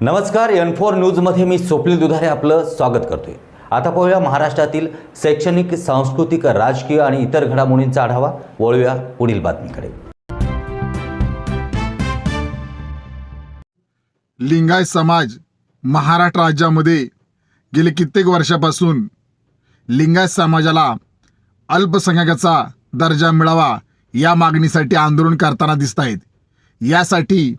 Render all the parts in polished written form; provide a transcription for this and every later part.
नमस्कार, N4 न्यूजमध्ये मी स्वप्नील दुधारे आपलं स्वागत करतोय। आता पाहूया महाराष्ट्रातील शैक्षणिक, सांस्कृतिक, राजकीय आणि इतर घडामोडींचा आढावा। वळूया पुढील बातमीकडे। लिंगायत समाज महाराष्ट्र राज्यामध्ये गेले कित्येक वर्षापासून लिंगायत समाजाला अल्पसंख्याकाचा दर्जा मिळावा या मागणीसाठी आंदोलन करताना दिसत आहेत। यासाठी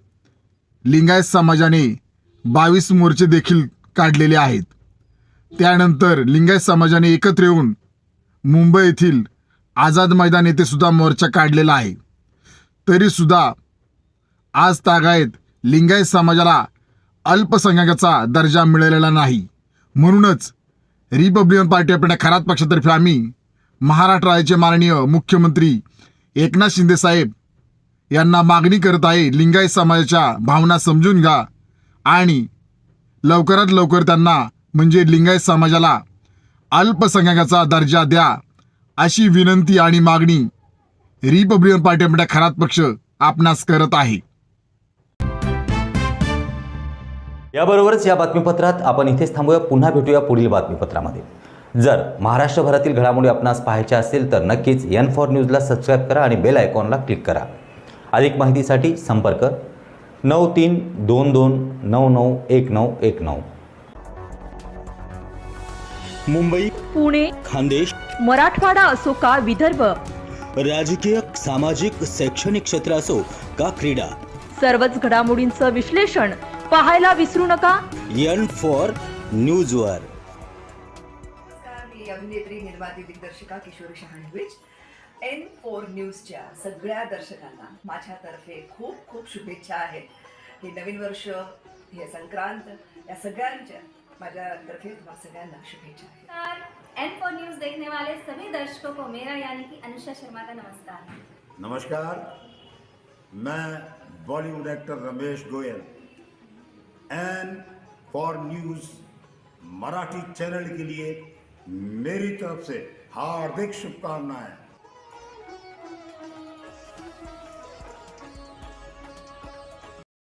लिंगायत समाजाने 22 मोर्चे देखील काढलेले आहेत। त्यानंतर लिंगायत समाजाने एकत्र येऊन मुंबई येथील आझाद मैदान येथे सुद्धा मोर्चा काढलेला आहे। तरी सुद्धा आज तागायत लिंगायत समाजाला अल्पसंख्याकाचा दर्जा मिळालेला नाही। म्हणूनच Republican party of India Kharat पक्षातर्फे आम्ही महाराष्ट्र राज्याचे माननीय मुख्यमंत्री एकनाथ शिंदे साहेब यांना मागणी करत आहे, लिंगायत समाजाच्या भावना समजून घ्या आणि लवकरात लवकर त्यांना म्हणजे लिंगायत समाजाला अल्पसंख्याकाचा दर्जा द्या अशी विनंती आणि मागणी Republican party of India Kharat पक्ष आपणास करत आहे। याबरोबरच या बातमीपत्रात आपण इथेच थांबूया। पुन्हा भेटूया पुढील बातमीपत्रामध्ये। जर महाराष्ट्रभरातील घडामोडी आपणास पाहायच्या असतील तर नक्कीच N4 न्यूजला सबस्क्राइब करा आणि बेल आयकॉनला क्लिक करा। अधिक माहितीसाठी संपर्क 9322991919। मुंबई, पुणे, खानदेश, मराठवाडा असो का विदर्भ, राजकीय, सामाजिक, शैक्षणिक क्षेत्र असो का क्रीडा, सर्वच घडामोडींचं विश्लेषण पाहायला विसरू नका N4 न्यूजवर। मी अभिनेत्री, निर्माती, दिग्दर्शिका किशोरी शहाणविज। N4 न्यूजच्या सगळ्या दर्शकांना माझ्यातर्फे खूप खूप शुभेच्छा आहेत। हे नवीन वर्ष, हे संक्रांत, या सगळ्यांच्या माझ्यातर्फे तुम्हाला सगळ्यांना शुभेच्छा आहेत। N4 न्यूज देखने वाले सभी दर्शकों को मेरा यानी कि अनुष्का शर्मा का नमस्कार। नमस्कार, मैं Bollywood actor Ramesh Goyal N4 news Marathi channel के लिए मेरी तरफ से हार्दिक शुभकामनाएं।